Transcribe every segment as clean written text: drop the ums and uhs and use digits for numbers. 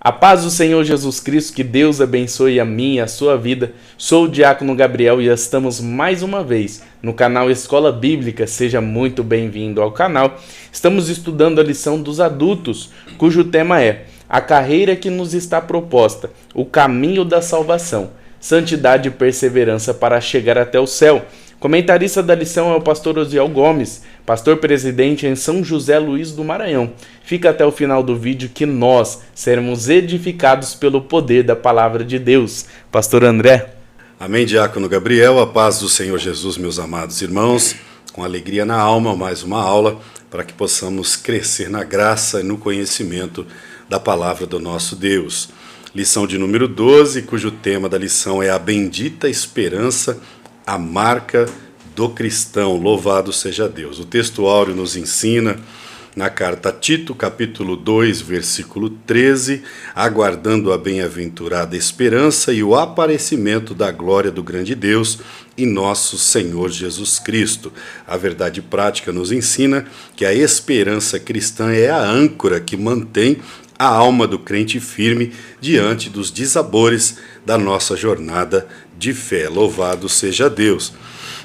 A paz do Senhor Jesus Cristo, que Deus abençoe a mim e a sua vida. Sou o Diácono Gabriel e estamos mais uma vez no canal Escola Bíblica. Seja muito bem-vindo ao canal. Estamos estudando a lição dos adultos, cujo tema é a carreira que nos está proposta, o caminho da salvação, santidade e perseverança para chegar até o céu. Comentarista da lição é o pastor Osiel Gomes, pastor presidente em São José Luís do Maranhão. Fica até o final do vídeo que nós seremos edificados pelo poder da palavra de Deus. Pastor André. Amém, Diácono Gabriel. A paz do Senhor Jesus, meus amados irmãos. Com alegria na alma, mais uma aula para que possamos crescer na graça e no conhecimento da palavra do nosso Deus. Lição de número 12, cujo tema da lição é a bendita esperança, a marca do cristão. Louvado seja Deus. O texto áureo nos ensina na carta a Tito, capítulo 2, versículo 13, aguardando a bem-aventurada esperança e o aparecimento da glória do grande Deus e nosso Senhor Jesus Cristo. A verdade prática nos ensina que a esperança cristã é a âncora que mantém a alma do crente firme diante dos dissabores da nossa jornada de fé. Louvado seja Deus.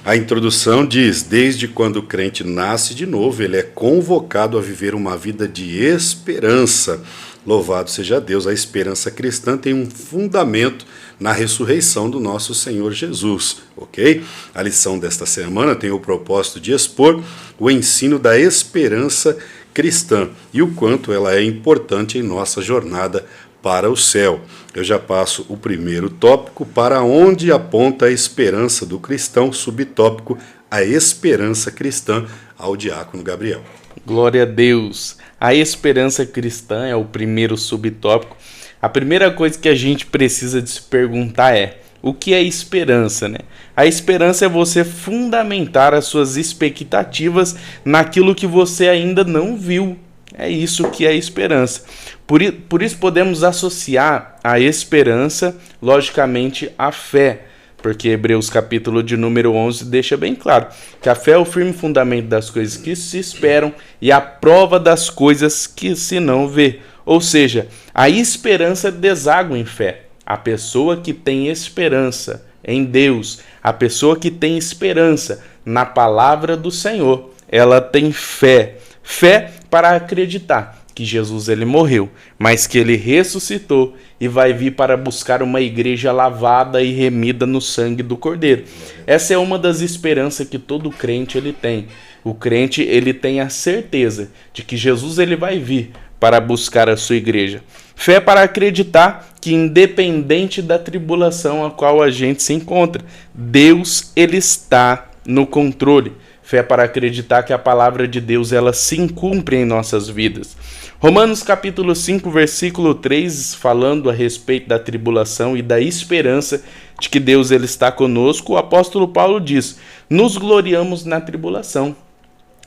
A introdução diz: desde quando o crente nasce de novo, ele é convocado a viver uma vida de esperança. Louvado seja Deus. A esperança cristã tem um fundamento na ressurreição do nosso Senhor Jesus, ok? A lição desta semana tem o propósito de expor o ensino da esperança cristã e o quanto ela é importante em nossa jornada para o céu. Eu já passo o primeiro tópico, para onde aponta a esperança do cristão, subtópico, a esperança cristã, ao Diácono Gabriel. Glória a Deus. A esperança cristã é o primeiro subtópico. A primeira coisa que a gente precisa de se perguntar é: o que é esperança, né? A esperança é você fundamentar as suas expectativas naquilo que você ainda não viu. É isso que é esperança. Por isso podemos associar a esperança, logicamente, à fé. Porque Hebreus capítulo de número 11 deixa bem claro que a fé é o firme fundamento das coisas que se esperam e a prova das coisas que se não vê. Ou seja, a esperança deságua em fé. A pessoa que tem esperança em Deus, a pessoa que tem esperança na palavra do Senhor, ela tem fé. Fé para acreditar que Jesus ele morreu, mas que ele ressuscitou e vai vir para buscar uma igreja lavada e remida no sangue do Cordeiro. Essa é uma das esperanças que todo crente ele tem. O crente ele tem a certeza de que Jesus ele vai vir para buscar a sua igreja. Fé para acreditar que, independente da tribulação a qual a gente se encontra, Deus ele está no controle. Fé para acreditar que a palavra de Deus ela se cumpre em nossas vidas. Romanos capítulo 5, versículo 3, falando a respeito da tribulação e da esperança de que Deus ele está conosco, o apóstolo Paulo diz: nos gloriamos na tribulação,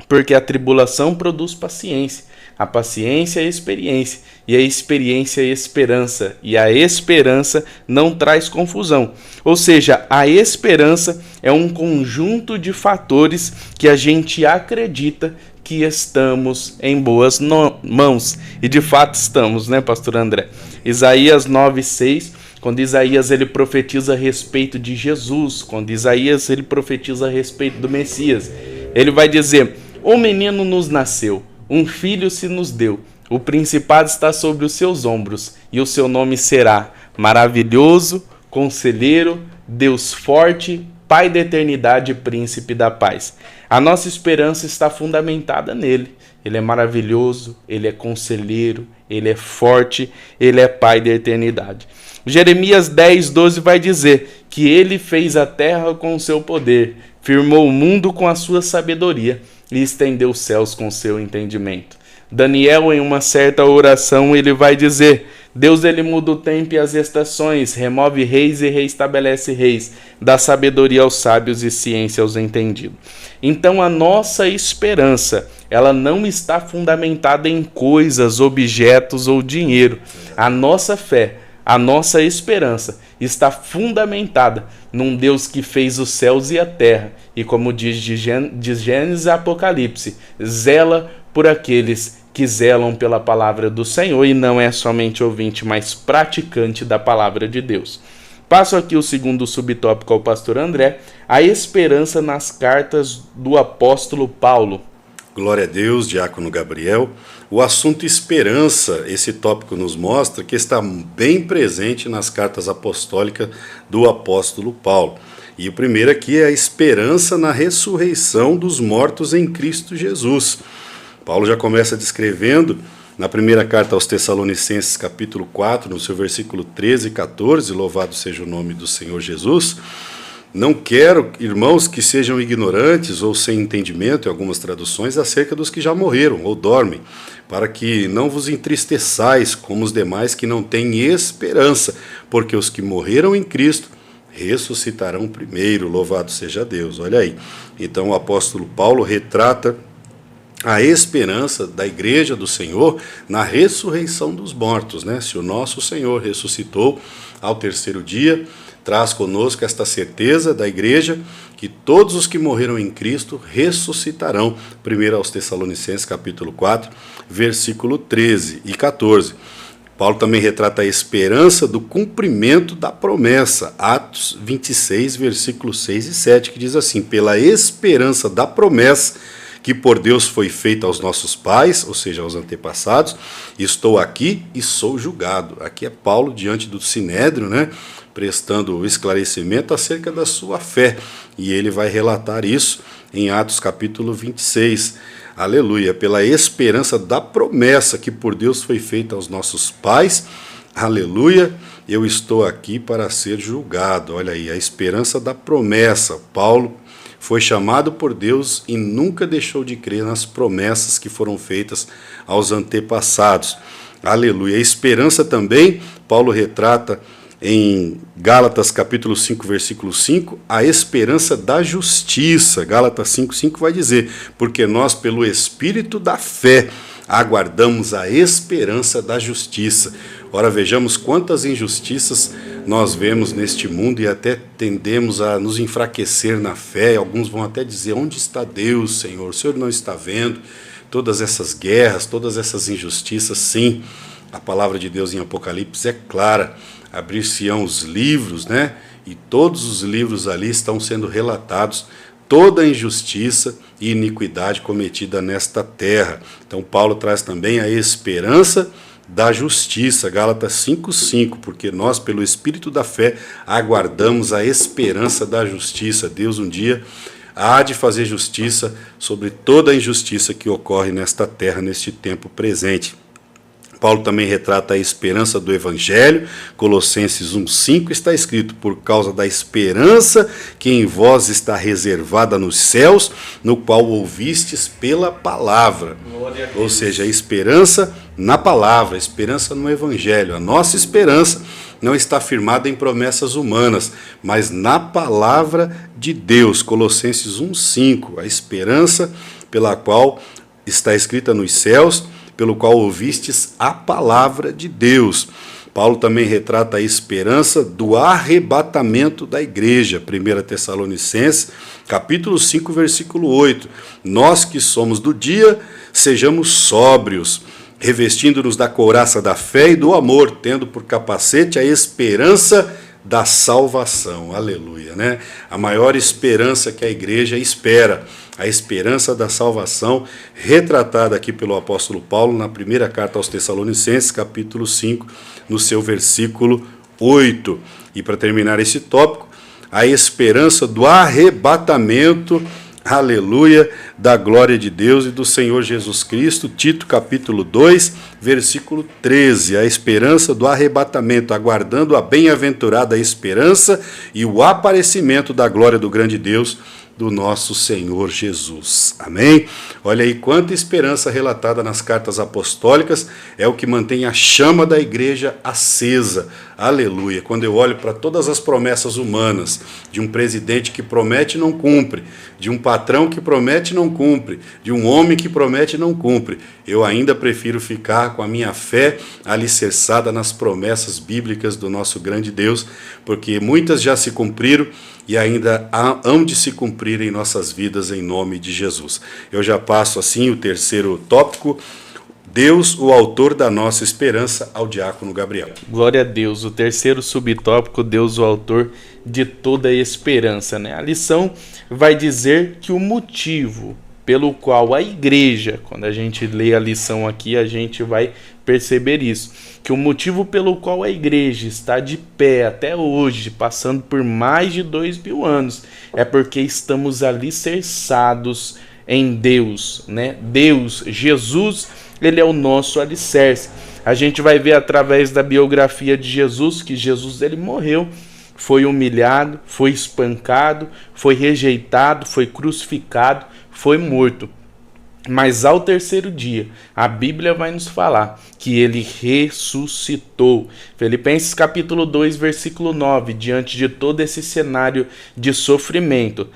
porque a tribulação produz paciência, a paciência é experiência, e a experiência é esperança, e a esperança não traz confusão. Ou seja, a esperança é um conjunto de fatores que a gente acredita que estamos em boas mãos. E de fato estamos, né, pastor André? Isaías 9:6, quando Isaías ele profetiza a respeito de Jesus, quando Isaías ele profetiza a respeito do Messias, ele vai dizer: um menino nos nasceu, um filho se nos deu, o principado está sobre os seus ombros, e o seu nome será Maravilhoso, Conselheiro, Deus Forte, Pai da Eternidade e Príncipe da Paz. A nossa esperança está fundamentada nele. Ele é maravilhoso, ele é conselheiro, ele é forte, ele é Pai da Eternidade. Jeremias 10:12 vai dizer que ele fez a terra com o seu poder, firmou o mundo com a sua sabedoria e estendeu os céus com o seu entendimento. Daniel, em uma certa oração, ele vai dizer: Deus ele muda o tempo e as estações, remove reis e reestabelece reis, dá sabedoria aos sábios e ciência aos entendidos. Então a nossa esperança, ela não está fundamentada em coisas, objetos ou dinheiro. A nossa fé, a nossa esperança está fundamentada num Deus que fez os céus e a terra e, como diz de Gênesis e Apocalipse, zela por aqueles que zelam pela palavra do Senhor e não é somente ouvinte, mas praticante da palavra de Deus. Passo aqui o segundo subtópico ao pastor André, a esperança nas cartas do apóstolo Paulo. Glória a Deus, diácono Gabriel. O assunto esperança, esse tópico nos mostra que está bem presente nas cartas apostólicas do apóstolo Paulo. E o primeiro aqui é a esperança na ressurreição dos mortos em Cristo Jesus. Paulo já começa descrevendo na primeira carta aos Tessalonicenses, capítulo 4, no seu versículo 13 e 14, louvado seja o nome do Senhor Jesus. Não quero, irmãos, que sejam ignorantes ou sem entendimento, em algumas traduções, acerca dos que já morreram ou dormem, para que não vos entristeçais como os demais que não têm esperança, porque os que morreram em Cristo ressuscitarão primeiro, louvado seja Deus. Olha aí, então o apóstolo Paulo retrata a esperança da igreja do Senhor na ressurreição dos mortos, né? Se o nosso Senhor ressuscitou ao terceiro dia, traz conosco esta certeza da igreja que todos os que morreram em Cristo ressuscitarão. 1 aos Tessalonicenses, capítulo 4, versículo 13 e 14. Paulo também retrata a esperança do cumprimento da promessa, Atos 26, versículos 6 e 7, que diz assim: pela esperança da promessa que por Deus foi feita aos nossos pais, ou seja, aos antepassados, estou aqui e sou julgado. Aqui é Paulo diante do Sinédrio, né, prestando esclarecimento acerca da sua fé, e ele vai relatar isso em Atos capítulo 26. Aleluia, pela esperança da promessa que por Deus foi feita aos nossos pais, aleluia, eu estou aqui para ser julgado. Olha aí, a esperança da promessa. Paulo foi chamado por Deus e nunca deixou de crer nas promessas que foram feitas aos antepassados. Aleluia. A esperança também, Paulo retrata em Gálatas capítulo 5, versículo 5, a esperança da justiça. Gálatas 5, 5 vai dizer: porque nós, pelo Espírito da fé, aguardamos a esperança da justiça. Ora, vejamos quantas injustiças nós vemos neste mundo e até tendemos a nos enfraquecer na fé. Alguns vão até dizer: onde está Deus, Senhor? O Senhor não está vendo todas essas guerras, todas essas injustiças? Sim, a palavra de Deus em Apocalipse é clara. Abrir-se-ão os livros, né? E todos os livros ali estão sendo relatados toda a injustiça e iniquidade cometida nesta terra. Então Paulo traz também a esperança da justiça, Gálatas 5:5, porque nós, pelo Espírito da fé, aguardamos a esperança da justiça. Deus um dia há de fazer justiça sobre toda a injustiça que ocorre nesta terra, neste tempo presente. Paulo também retrata a esperança do Evangelho. Colossenses 1,5 está escrito: por causa da esperança que em vós está reservada nos céus, no qual ouvistes pela palavra. Ou seja, a esperança na palavra, a esperança no Evangelho. A nossa esperança não está firmada em promessas humanas, mas na palavra de Deus. Colossenses 1,5, a esperança pela qual está escrita nos céus, pelo qual ouvistes a palavra de Deus. Paulo também retrata a esperança do arrebatamento da igreja. 1 Tessalonicenses, capítulo 5, versículo 8. Nós que somos do dia, sejamos sóbrios, revestindo-nos da couraça da fé e do amor, tendo por capacete a esperança da salvação. Aleluia, né? A maior esperança que a igreja espera, a esperança da salvação, retratada aqui pelo apóstolo Paulo na primeira carta aos Tessalonicenses, capítulo 5, no seu versículo 8. E para terminar esse tópico, a esperança do arrebatamento, aleluia, da glória de Deus e do Senhor Jesus Cristo. Tito capítulo 2, versículo 13, a esperança do arrebatamento, aguardando a bem-aventurada esperança e o aparecimento da glória do grande Deus, do nosso Senhor Jesus. Amém? Olha aí quanta esperança relatada nas cartas apostólicas, é o que mantém a chama da igreja acesa. Aleluia! Quando eu olho para todas as promessas humanas, de um presidente que promete e não cumpre, de um patrão que promete e não cumpre, de um homem que promete e não cumpre, eu ainda prefiro ficar com a minha fé alicerçada nas promessas bíblicas do nosso grande Deus, porque muitas já se cumpriram e ainda hão de se cumprir em nossas vidas, em nome de Jesus. Eu já passo assim o terceiro tópico. Deus, o autor da nossa esperança, ao diácono Gabriel. Glória a Deus. O terceiro subtópico, Deus, o autor de toda a esperança, né? A lição vai dizer que o motivo pelo qual a igreja, quando a gente lê a lição aqui, a gente vai perceber isso, que o motivo pelo qual a igreja está de pé até hoje, passando por mais de 2000 anos, é porque estamos alicerçados em Deus, né? Deus, Jesus, ele é o nosso alicerce. A gente vai ver através da biografia de Jesus que Jesus, ele morreu, foi humilhado, foi espancado, foi rejeitado, foi crucificado, foi morto. Mas ao terceiro dia, a Bíblia vai nos falar que ele ressuscitou. Filipenses capítulo 2, versículo 9, diante de todo esse cenário de sofrimento,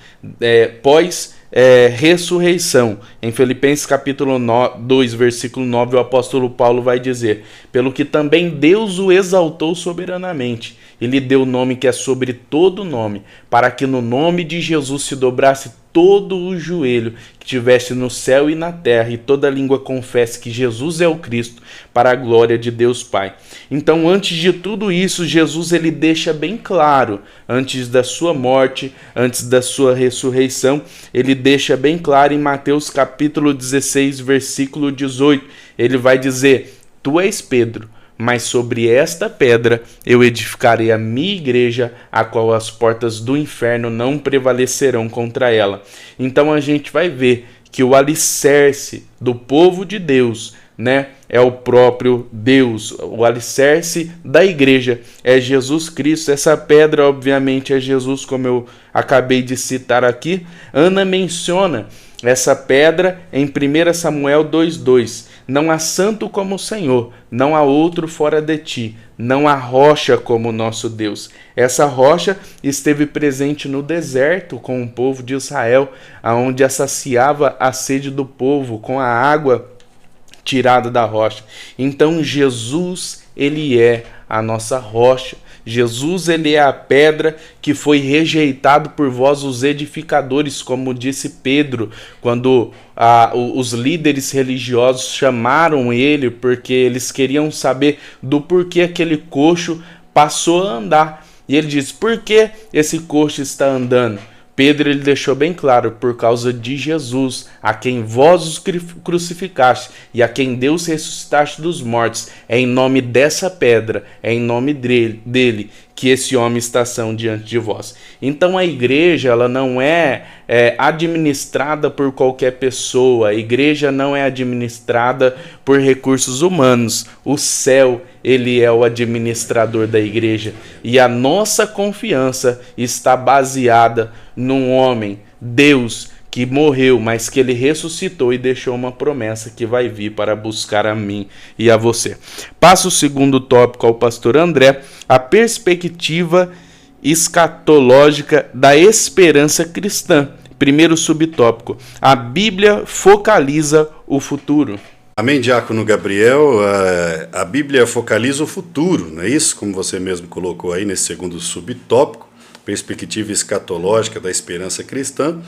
ressurreição. Em Filipenses capítulo 2, versículo 9, o apóstolo Paulo vai dizer: pelo que também Deus o exaltou soberanamente, e lhe deu o nome que é sobre todo nome, para que no nome de Jesus se dobrasse todo o joelho que tivesse no céu e na terra, e toda língua confesse que Jesus é o Cristo, para a glória de Deus Pai. Então, antes de tudo isso, Jesus, ele deixa bem claro, antes da sua morte, antes da sua ressurreição, ele deixa bem claro em Mateus capítulo 16, versículo 18, ele vai dizer: tu és Pedro, mas sobre esta pedra eu edificarei a minha igreja, a qual as portas do inferno não prevalecerão contra ela. Então a gente vai ver que o alicerce do povo de Deus, né, é o próprio Deus. O alicerce da igreja é Jesus Cristo. Essa pedra, obviamente, é Jesus, como eu acabei de citar aqui. Ana menciona essa pedra em 1 Samuel 2:2. Não há santo como o Senhor, não há outro fora de ti, não há rocha como o nosso Deus. Essa rocha esteve presente no deserto com o povo de Israel, aonde saciava a sede do povo com a água tirada da rocha. Então Jesus, ele é a nossa rocha. Jesus, ele é a pedra que foi rejeitado por vós, os edificadores, como disse Pedro, quando os líderes religiosos chamaram ele, porque eles queriam saber do porquê aquele coxo passou a andar. E ele diz: por que esse coxo está andando? Pedro, ele deixou bem claro: por causa de Jesus, a quem vós os crucificaste e a quem Deus ressuscitaste dos mortos. É em nome dessa pedra, é em nome dele que esse homem está diante de vós. Então a igreja, ela não é administrada por qualquer pessoa. A igreja não é administrada por recursos humanos. O céu, ele é o administrador da igreja. E a nossa confiança está baseada num homem, Deus, que morreu, mas que ele ressuscitou e deixou uma promessa que vai vir para buscar a mim e a você. Passo o segundo tópico ao pastor André: a perspectiva escatológica da esperança cristã. Primeiro subtópico: a Bíblia focaliza o futuro. Amém, diácono Gabriel. A Bíblia focaliza o futuro, não é isso? Como você mesmo colocou aí nesse segundo subtópico, perspectiva escatológica da esperança cristã.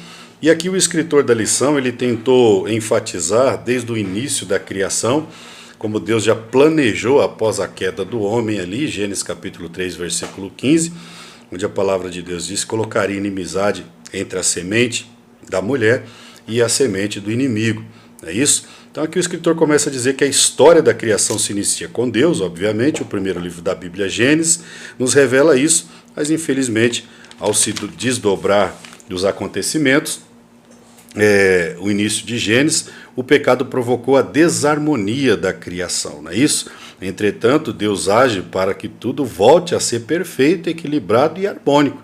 E aqui o escritor da lição, ele tentou enfatizar desde o início da criação, como Deus já planejou após a queda do homem ali, Gênesis capítulo 3, versículo 15, onde a palavra de Deus diz: colocaria inimizade entre a semente da mulher e a semente do inimigo. É isso? Então aqui o escritor começa a dizer que a história da criação se inicia com Deus, obviamente. O primeiro livro da Bíblia, Gênesis, nos revela isso, mas infelizmente, ao se desdobrar dos acontecimentos, o início de Gênesis, o pecado provocou a desarmonia da criação, não é isso? Entretanto, Deus age para que tudo volte a ser perfeito, equilibrado e harmônico.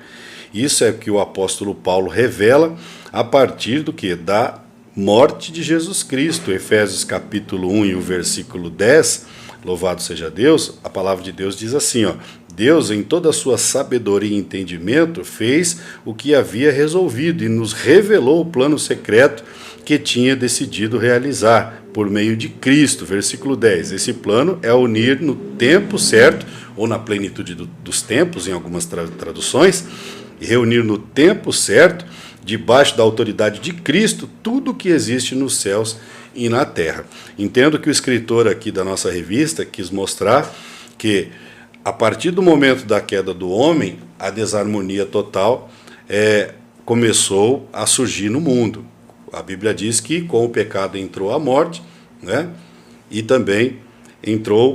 Isso é o que o apóstolo Paulo revela a partir do que? Da morte de Jesus Cristo. Efésios capítulo 1 e o versículo 10, louvado seja Deus, a palavra de Deus diz assim, ó: Deus, em toda a sua sabedoria e entendimento, fez o que havia resolvido e nos revelou o plano secreto que tinha decidido realizar por meio de Cristo. Versículo 10. Esse plano é unir no tempo certo, ou na plenitude dos tempos, em algumas traduções, e reunir no tempo certo, debaixo da autoridade de Cristo, tudo o que existe nos céus e na terra. Entendo que o escritor aqui da nossa revista quis mostrar que, a partir do momento da queda do homem, a desarmonia total começou a surgir no mundo. A Bíblia diz que com o pecado entrou a morte, né? E também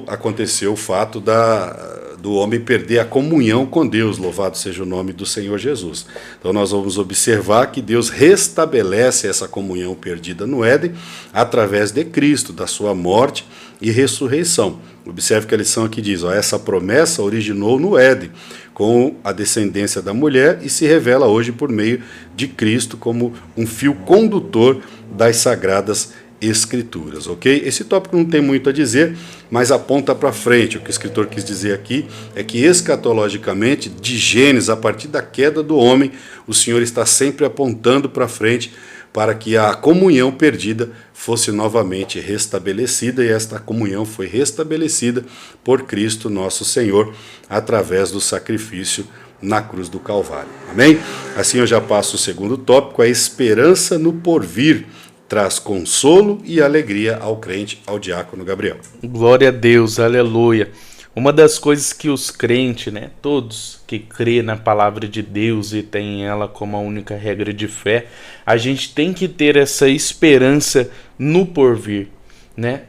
aconteceu o fato do homem perder a comunhão com Deus, louvado seja o nome do Senhor Jesus. Então nós vamos observar que Deus restabelece essa comunhão perdida no Éden através de Cristo, da sua morte e ressurreição. Observe que a lição aqui diz, essa promessa originou no Éden, com a descendência da mulher e se revela hoje por meio de Cristo como um fio condutor das sagradas Escrituras, ok? Esse tópico não tem muito a dizer, mas aponta para frente. O que o escritor quis dizer aqui é que escatologicamente, de Gênesis, a partir da queda do homem, o Senhor está sempre apontando para frente para que a comunhão perdida fosse novamente restabelecida, e esta comunhão foi restabelecida por Cristo nosso Senhor, através do sacrifício na cruz do Calvário. Amém? Assim eu já passo o segundo tópico, a esperança no porvir traz consolo e alegria ao crente, ao diácono Gabriel. Glória a Deus, aleluia. Uma das coisas que os crentes, todos que crêem na palavra de Deus e têm ela como a única regra de fé, a gente tem que ter essa esperança no porvir.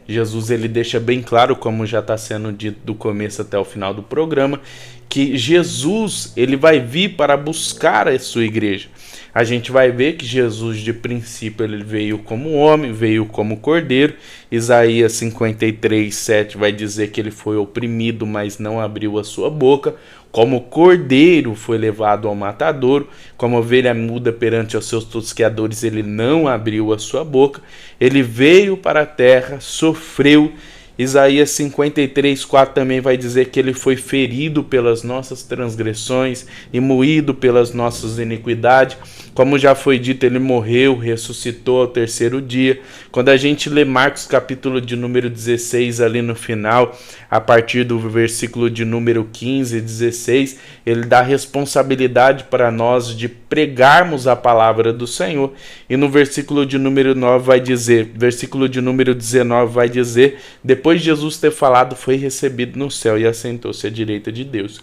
Jesus ele deixa bem claro, como já está sendo dito do começo até o final do programa, que Jesus ele vai vir para buscar a sua igreja. A gente vai ver que Jesus, de princípio, ele veio como homem, veio como cordeiro. Isaías 53:7 vai dizer que ele foi oprimido, mas não abriu a sua boca. Como cordeiro foi levado ao matadouro, como ovelha muda perante os seus tosqueadores, ele não abriu a sua boca. Ele veio para a terra, sofreu. Isaías 53:4 também vai dizer que ele foi ferido pelas nossas transgressões e moído pelas nossas iniquidades. Como já foi dito, ele morreu, ressuscitou ao terceiro dia. Quando a gente lê Marcos capítulo de número 16 ali no final, a partir do versículo de número 15 e 16, ele dá responsabilidade para nós de pregarmos a palavra do Senhor. E no versículo de número 9 vai dizer, versículo de número 19 vai dizer, depois de Jesus ter falado, foi recebido no céu e assentou-se à direita de Deus.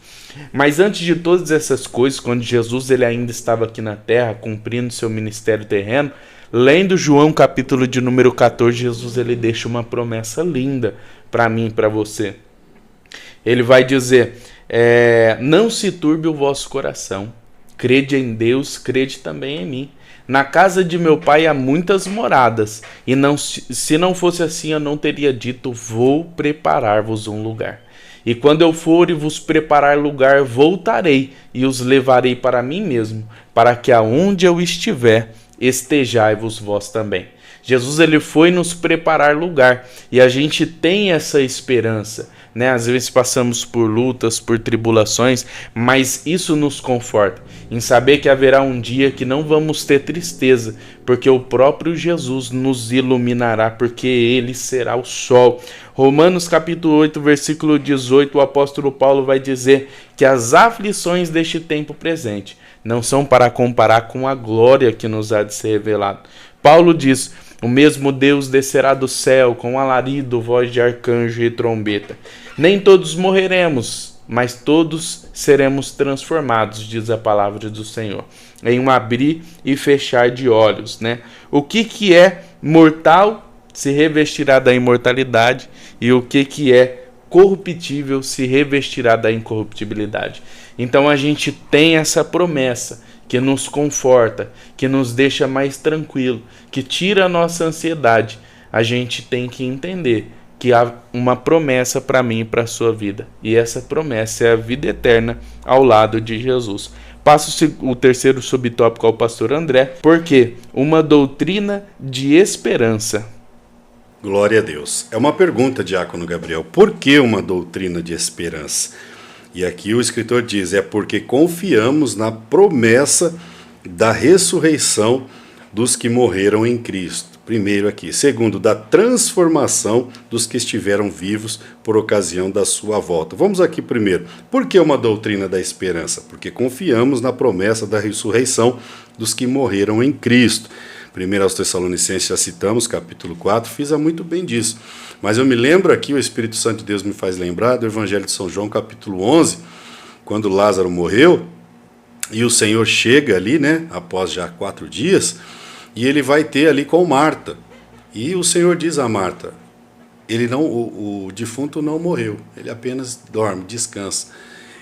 Mas antes de todas essas coisas, quando Jesus ele ainda estava aqui na terra, cumprindo seu ministério terreno, lendo João capítulo de número 14, Jesus ele deixa uma promessa linda para mim e para você. Ele vai dizer, não se turbe o vosso coração, crede em Deus, crede também em mim. Na casa de meu pai há muitas moradas, e se não fosse assim eu não teria dito, vou preparar-vos um lugar. E quando eu for e vos preparar lugar, voltarei e os levarei para mim mesmo, para que aonde eu estiver, estejai-vos vós também. Jesus ele foi nos preparar lugar e a gente tem essa esperança, Às vezes passamos por lutas, por tribulações, mas isso nos conforta em saber que haverá um dia que não vamos ter tristeza, porque o próprio Jesus nos iluminará, porque ele será o sol. Romanos capítulo 8, versículo 18, o apóstolo Paulo vai dizer que as aflições deste tempo presente não são para comparar com a glória que nos há de ser revelada. Paulo diz, o mesmo Deus descerá do céu com alarido, voz de arcanjo e trombeta. Nem todos morreremos, mas todos seremos transformados, diz a palavra do Senhor, em um abrir e fechar de olhos, O que é mortal se revestirá da imortalidade e o que é corruptível se revestirá da incorruptibilidade. Então a gente tem essa promessa que nos conforta, que nos deixa mais tranquilo, que tira a nossa ansiedade. A gente tem que entender que há uma promessa para mim e para a sua vida. E essa promessa é a vida eterna ao lado de Jesus. Passo o terceiro subtópico ao pastor André, porque uma doutrina de esperança. Glória a Deus. É uma pergunta, diácono Gabriel. Por que uma doutrina de esperança? E aqui o escritor diz, porque confiamos na promessa da ressurreição dos que morreram em Cristo. Primeiro aqui. Segundo, da transformação dos que estiveram vivos por ocasião da sua volta. Vamos aqui primeiro. Por que uma doutrina da esperança? Porque confiamos na promessa da ressurreição dos que morreram em Cristo. 1 aos Tessalonicenses já citamos, capítulo 4, Fisa muito bem disso. Mas eu me lembro aqui, o Espírito Santo de Deus me faz lembrar do Evangelho de São João, capítulo 11, quando Lázaro morreu, e o Senhor chega ali, né, após já 4 dias, e ele vai ter ali com Marta. E o Senhor diz a Marta, o defunto não morreu, ele apenas dorme, descansa.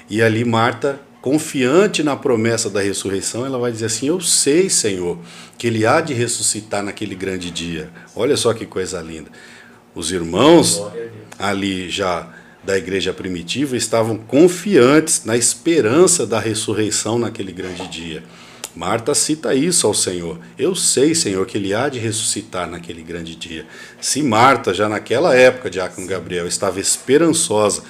E ali Marta, confiante na promessa da ressurreição, ela vai dizer assim, eu sei, Senhor, que ele há de ressuscitar naquele grande dia. Olha só que coisa linda. Os irmãos ali já da igreja primitiva estavam confiantes na esperança da ressurreição naquele grande dia. Marta cita isso ao Senhor. Eu sei, Senhor, que ele há de ressuscitar naquele grande dia. Se Marta, já naquela época, Diácono Gabriel, estava esperançosa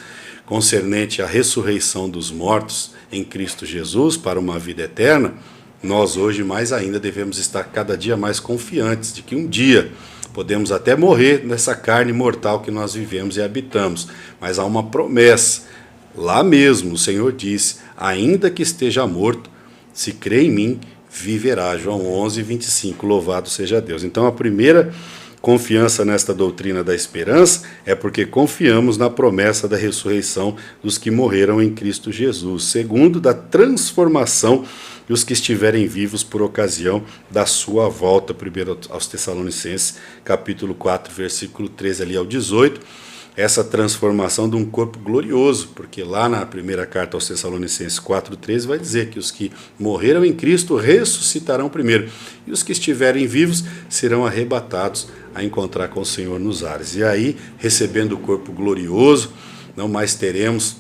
concernente à ressurreição dos mortos em Cristo Jesus para uma vida eterna, nós hoje mais ainda devemos estar cada dia mais confiantes de que um dia podemos até morrer nessa carne mortal que nós vivemos e habitamos, mas há uma promessa. Lá mesmo o Senhor disse, ainda que esteja morto, se crê em mim, viverá. João 11, 25, louvado seja Deus. Então a primeira confiança nesta doutrina da esperança é porque confiamos na promessa da ressurreição dos que morreram em Cristo Jesus. Segundo, da transformação dos que estiverem vivos por ocasião da sua volta. 1 aos Tessalonicenses, capítulo 4, versículo 13 ali ao 18. Essa transformação de um corpo glorioso, porque lá na primeira carta aos Tessalonicenses 4,13 vai dizer que os que morreram em Cristo ressuscitarão primeiro, e os que estiverem vivos serão arrebatados a encontrar com o Senhor nos ares. E aí, recebendo o corpo glorioso, não mais teremos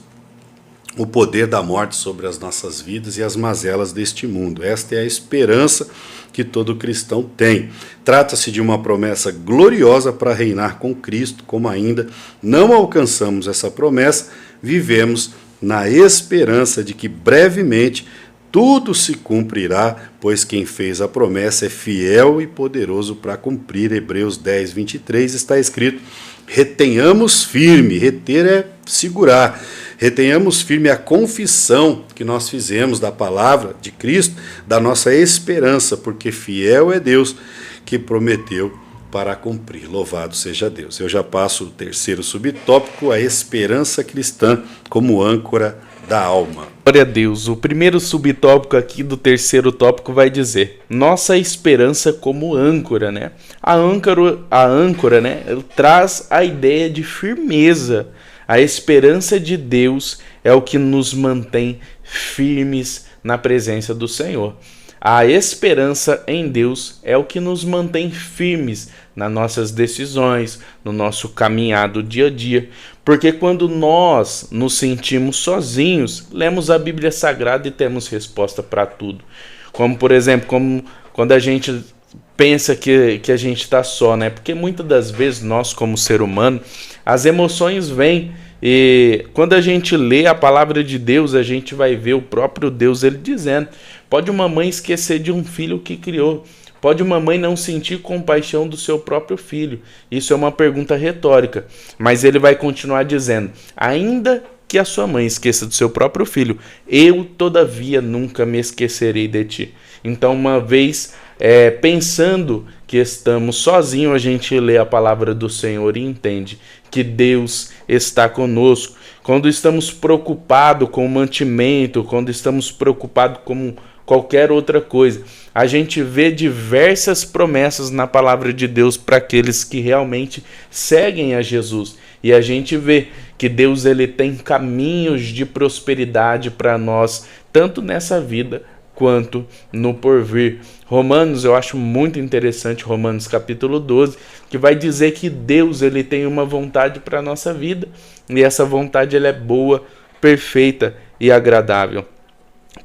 o poder da morte sobre as nossas vidas e as mazelas deste mundo. Esta é a esperança que todo cristão tem. Trata-se de uma promessa gloriosa para reinar com Cristo, como ainda não alcançamos essa promessa, vivemos na esperança de que brevemente tudo se cumprirá, pois quem fez a promessa é fiel e poderoso para cumprir. Hebreus 10, 23 está escrito, retenhamos firme, reter é segurar, retenhamos firme a confissão que nós fizemos da palavra de Cristo, da nossa esperança, porque fiel é Deus que prometeu para cumprir. Louvado seja Deus. Eu já passo o terceiro subtópico, a esperança cristã como âncora da alma. Glória a Deus. O primeiro subtópico aqui do terceiro tópico vai dizer, nossa esperança como âncora, né? A âncora, né, traz a ideia de firmeza. A esperança de Deus é o que nos mantém firmes na presença do Senhor. A esperança em Deus é o que nos mantém firmes nas nossas decisões, no nosso caminhar do dia a dia. Porque quando nós nos sentimos sozinhos, lemos a Bíblia Sagrada e temos resposta para tudo. Como, por exemplo, quando a gente pensa que a gente está só, né? Porque muitas das vezes nós, como ser humano, as emoções vêm e quando a gente lê a palavra de Deus, a gente vai ver o próprio Deus ele dizendo, pode uma mãe esquecer de um filho que criou? Pode uma mãe não sentir compaixão do seu próprio filho? Isso é uma pergunta retórica, mas ele vai continuar dizendo, ainda que a sua mãe esqueça do seu próprio filho, eu todavia nunca me esquecerei de ti. Então uma vez pensando que estamos sozinhos, a gente lê a palavra do Senhor e entende que Deus está conosco. Quando estamos preocupados com o mantimento, quando estamos preocupados com qualquer outra coisa, a gente vê diversas promessas na palavra de Deus para aqueles que realmente seguem a Jesus. E a gente vê que Deus ele tem caminhos de prosperidade para nós, tanto nessa vida quanto no porvir. Romanos, eu acho muito interessante, Romanos capítulo 12, que vai dizer que Deus ele tem uma vontade para a nossa vida, e essa vontade ela é boa, perfeita e agradável.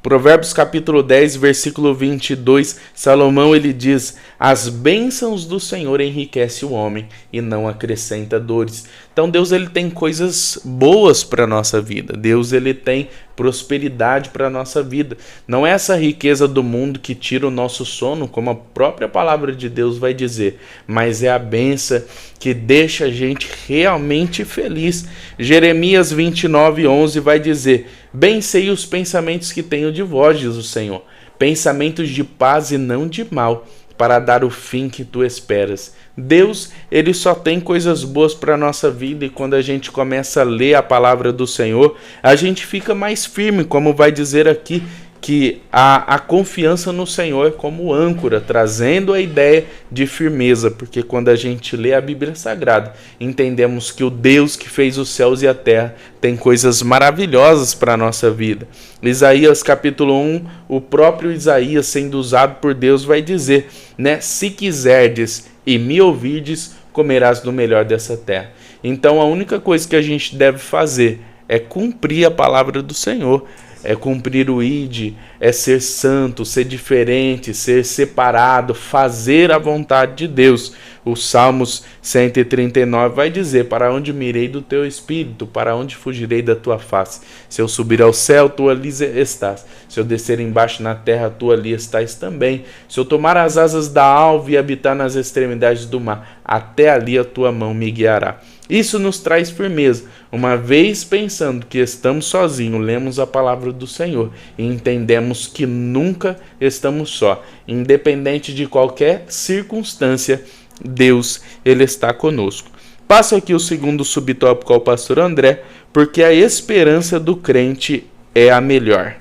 Provérbios capítulo 10, versículo 22, Salomão ele diz, as bênçãos do Senhor enriquecem o homem e não acrescenta dores. Então Deus ele tem coisas boas para a nossa vida, Deus ele tem prosperidade para a nossa vida. Não é essa riqueza do mundo que tira o nosso sono, como a própria palavra de Deus vai dizer, mas é a bênção que deixa a gente realmente feliz. Jeremias 29, 11 vai dizer, bem sei os pensamentos que tenho de vós, diz o Senhor, pensamentos de paz e não de mal, para dar o fim que tu esperas. Deus, ele só tem coisas boas para a nossa vida, e quando a gente começa a ler a palavra do Senhor, a gente fica mais firme, como vai dizer aqui, que a confiança no Senhor como âncora, trazendo a ideia de firmeza, porque quando a gente lê a Bíblia Sagrada, entendemos que o Deus que fez os céus e a terra tem coisas maravilhosas para a nossa vida. Isaías capítulo 1, o próprio Isaías, sendo usado por Deus, vai dizer, né, se quiserdes e me ouvirdes, comerás do melhor dessa terra. Então a única coisa que a gente deve fazer é cumprir a palavra do Senhor, é cumprir o ID, é ser santo, ser diferente, ser separado, fazer a vontade de Deus. O Salmos 139 vai dizer, para onde me irei do teu espírito, para onde fugirei da tua face? Se eu subir ao céu, tu ali estás. Se eu descer embaixo na terra, tu ali estás também. Se eu tomar as asas da alva e habitar nas extremidades do mar, até ali a tua mão me guiará. Isso nos traz firmeza. Uma vez pensando que estamos sozinhos, lemos a palavra do Senhor e entendemos que nunca estamos só. Independente de qualquer circunstância, Deus, ele está conosco. Passo aqui o segundo subtópico ao pastor André, porque a esperança do crente é a melhor.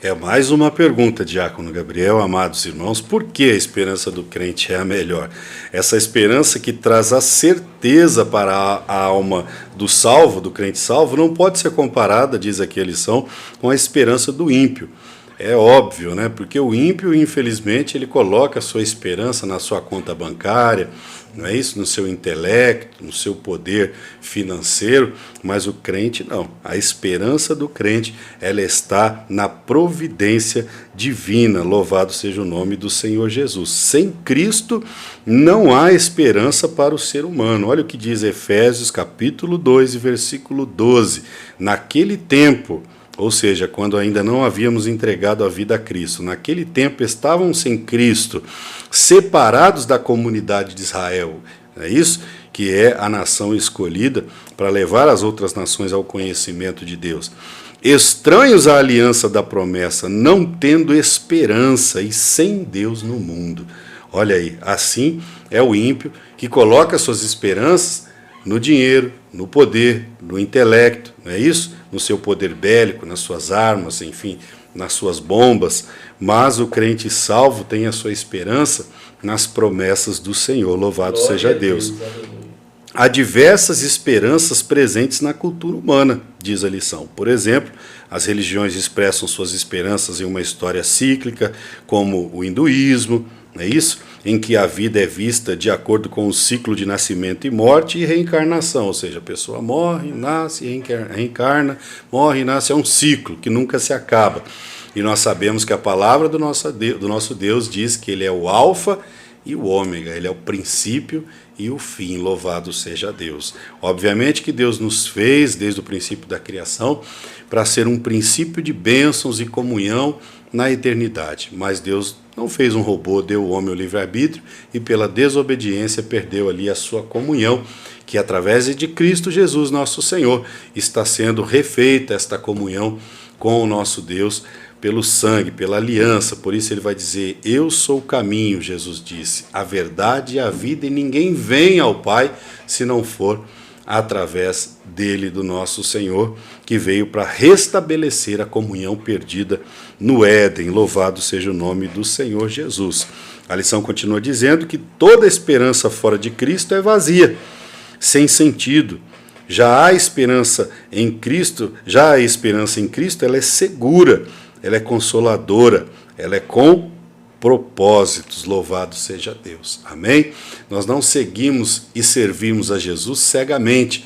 É mais uma pergunta, Diácono Gabriel, amados irmãos, por que a esperança do crente é a melhor? Essa esperança que traz a certeza para a alma do salvo, do crente salvo, não pode ser comparada, diz aqui a lição, com a esperança do ímpio. É óbvio, né? Porque o ímpio, infelizmente, ele coloca a sua esperança na sua conta bancária, não é isso? No seu intelecto, no seu poder financeiro, mas o crente não. A esperança do crente, ela está na providência divina. Louvado seja o nome do Senhor Jesus. Sem Cristo não há esperança para o ser humano. Olha o que diz Efésios capítulo 2, versículo 12. Naquele tempo, ou seja, quando ainda não havíamos entregado a vida a Cristo, naquele tempo estavam sem Cristo, separados da comunidade de Israel, é isso? Que é a nação escolhida para levar as outras nações ao conhecimento de Deus. Estranhos à aliança da promessa, não tendo esperança e sem Deus no mundo. Olha aí, assim é o ímpio que coloca suas esperanças no dinheiro, no poder, no intelecto, não é isso? No seu poder bélico, nas suas armas, enfim, nas suas bombas, mas o crente salvo tem a sua esperança nas promessas do Senhor, louvado seja Deus. Há diversas esperanças presentes na cultura humana, diz a lição. Por exemplo, as religiões expressam suas esperanças em uma história cíclica, como o hinduísmo, não é isso? Em que a vida é vista de acordo com o ciclo de nascimento e morte e reencarnação, ou seja, a pessoa morre, nasce, reencarna, morre e nasce, é um ciclo que nunca se acaba. E nós sabemos que a palavra do nosso Deus diz que ele é o alfa e o ômega, ele é o princípio e o fim, louvado seja Deus. Obviamente que Deus nos fez, desde o princípio da criação, para ser um princípio de bênçãos e comunhão na eternidade, mas Deus não fez um robô, deu ao homem o livre-arbítrio e pela desobediência perdeu ali a sua comunhão, que através de Cristo Jesus, nosso Senhor, está sendo refeita esta comunhão com o nosso Deus pelo sangue, pela aliança. Por isso ele vai dizer, eu sou o caminho, Jesus disse, a verdade e a vida, e ninguém vem ao Pai se não for através dele, do nosso Senhor, que veio para restabelecer a comunhão perdida no Éden. Louvado seja o nome do Senhor Jesus. A lição continua dizendo que toda esperança fora de Cristo é vazia, sem sentido. Já a esperança em Cristo, ela é segura, ela é consoladora, ela é com propósitos, louvado seja Deus. Amém? Nós não seguimos e servimos a Jesus cegamente,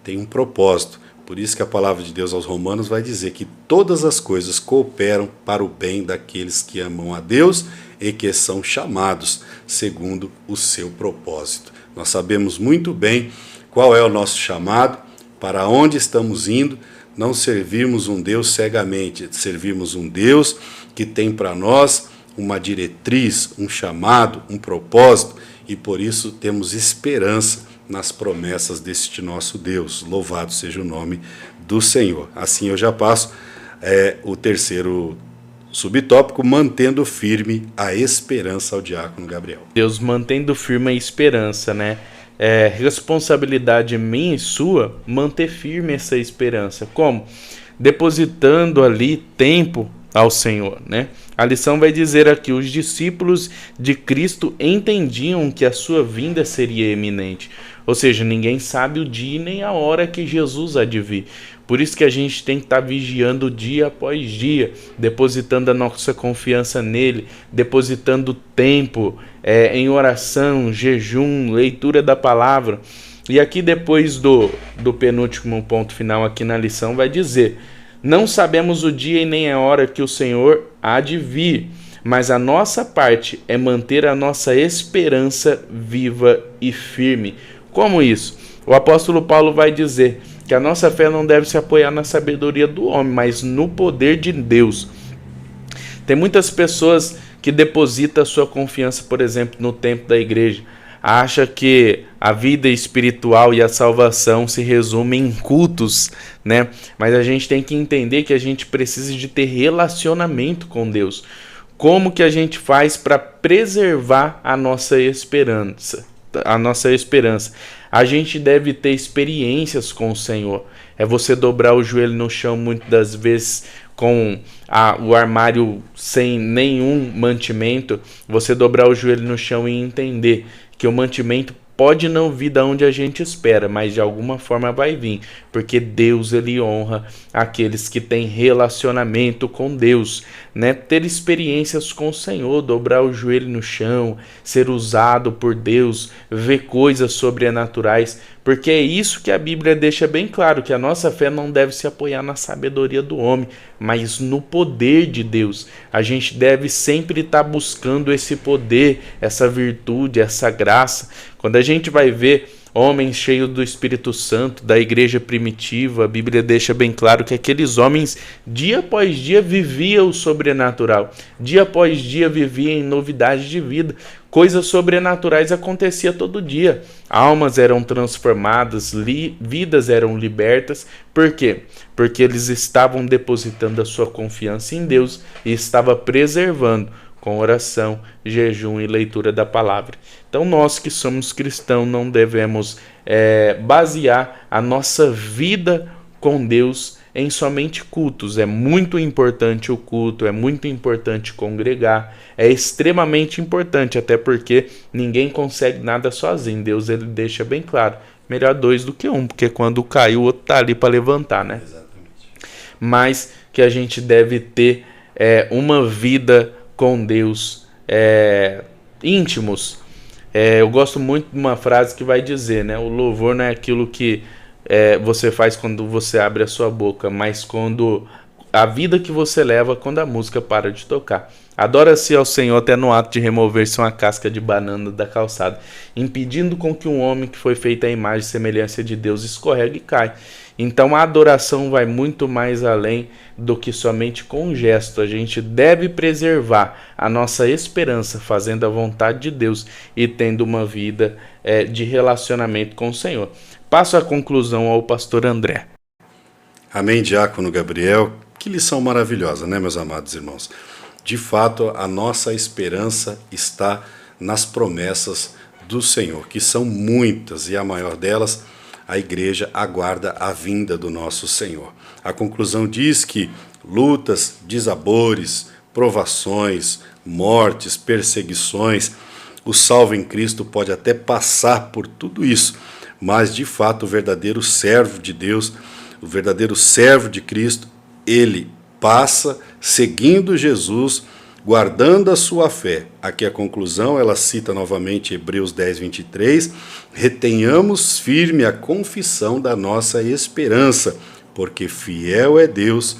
tem um propósito. Por isso que a palavra de Deus aos Romanos vai dizer que todas as coisas cooperam para o bem daqueles que amam a Deus e que são chamados segundo o seu propósito. Nós sabemos muito bem qual é o nosso chamado, para onde estamos indo. Não servimos um Deus cegamente, servimos um Deus que tem para nós uma diretriz, um chamado, um propósito, e por isso temos esperança nas promessas deste nosso Deus. Louvado seja o nome do Senhor. Assim eu já passo o terceiro subtópico, mantendo firme a esperança, ao diácono Gabriel. Deus mantendo firme a esperança, né? É responsabilidade minha e sua manter firme essa esperança. Como? Depositando ali tempo ao Senhor, né? A lição vai dizer aqui: os discípulos de Cristo entendiam que a sua vinda seria iminente. Ou seja, ninguém sabe o dia nem a hora que Jesus há de vir. Por isso que a gente tem que estar vigiando dia após dia, depositando a nossa confiança nele, depositando tempo em oração, jejum, leitura da palavra. E aqui depois do penúltimo ponto final aqui na lição vai dizer: não sabemos o dia e nem a hora que o Senhor há de vir, mas a nossa parte é manter a nossa esperança viva e firme. Como isso? O apóstolo Paulo vai dizer que a nossa fé não deve se apoiar na sabedoria do homem, mas no poder de Deus. Tem muitas pessoas que depositam a sua confiança, por exemplo, no templo da igreja. Acha que a vida espiritual e a salvação se resumem em cultos, né? Mas a gente tem que entender que a gente precisa de ter relacionamento com Deus. Como que a gente faz para preservar a nossa esperança? A gente deve ter experiências com o Senhor. É você dobrar o joelho no chão muitas das vezes com o armário sem nenhum mantimento, você dobrar o joelho no chão e entender que o mantimento pode não vir da onde a gente espera, mas de alguma forma vai vir, porque Deus, ele honra aqueles que têm relacionamento com Deus, né? Ter experiências com o Senhor, dobrar o joelho no chão, ser usado por Deus, ver coisas sobrenaturais, porque é isso que a Bíblia deixa bem claro, que a nossa fé não deve se apoiar na sabedoria do homem, mas no poder de Deus. A gente deve sempre estar buscando esse poder, essa virtude, essa graça. Quando a gente vai ver homens cheios do Espírito Santo, da igreja primitiva, a Bíblia deixa bem claro que aqueles homens, dia após dia, viviam o sobrenatural. Dia após dia, viviam em novidade de vida. Coisas sobrenaturais aconteciam todo dia. Almas eram transformadas, vidas eram libertas. Por quê? Porque eles estavam depositando a sua confiança em Deus e estavam preservando com oração, jejum e leitura da palavra. Então nós que somos cristãos não devemos basear a nossa vida com Deus em somente cultos. É muito importante o culto, é muito importante congregar, é extremamente importante, até porque ninguém consegue nada sozinho. Deus, ele deixa bem claro, melhor dois do que um, porque quando cai o outro está ali para levantar, né? Exatamente. Mas que a gente deve ter uma vida com Deus, íntimos. Eu gosto muito de uma frase que vai dizer, né? O louvor não é aquilo que você faz quando você abre a sua boca, mas quando a vida que você leva quando a música para de tocar. Adora-se ao Senhor até no ato de remover-se uma casca de banana da calçada, impedindo com que um homem que foi feito à imagem e semelhança de Deus escorregue e caia. Então a adoração vai muito mais além do que somente com um gesto. A gente deve preservar a nossa esperança fazendo a vontade de Deus e tendo uma vida de relacionamento com o Senhor. Passo a conclusão ao pastor André. Amém, diácono Gabriel. Que lição maravilhosa, né, meus amados irmãos? De fato, a nossa esperança está nas promessas do Senhor, que são muitas, e a maior delas, a igreja aguarda a vinda do nosso Senhor. A conclusão diz que lutas, desabores, provações, mortes, perseguições, o salvo em Cristo pode até passar por tudo isso, mas de fato o verdadeiro servo de Deus, o verdadeiro servo de Cristo, ele passa seguindo Jesus, guardando a sua fé. Aqui a conclusão, ela cita novamente Hebreus 10, 23, retenhamos firme a confissão da nossa esperança, porque fiel é Deus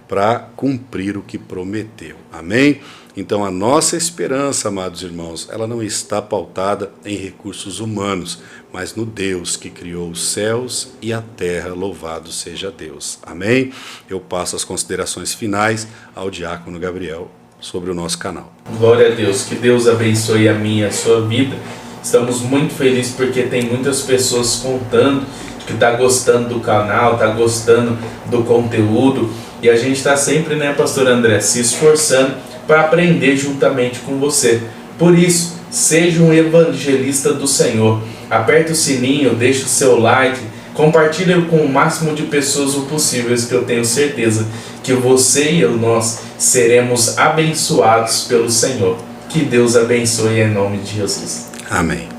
para cumprir o que prometeu. Amém? Então a nossa esperança, amados irmãos, ela não está pautada em recursos humanos, mas no Deus que criou os céus e a terra, louvado seja Deus. Amém? Eu passo as considerações finais ao diácono Gabriel sobre o nosso canal. Glória a Deus, que Deus abençoe a minha e a sua vida. Estamos muito felizes porque tem muitas pessoas contando que está gostando do canal, está gostando do conteúdo. E a gente está sempre, né, pastor André, se esforçando para aprender juntamente com você. Por isso, seja um evangelista do Senhor. Aperte o sininho, deixe o seu like, compartilhe com o máximo de pessoas o possível, que eu tenho certeza que você e nós seremos abençoados pelo Senhor. Que Deus abençoe em nome de Jesus. Amém.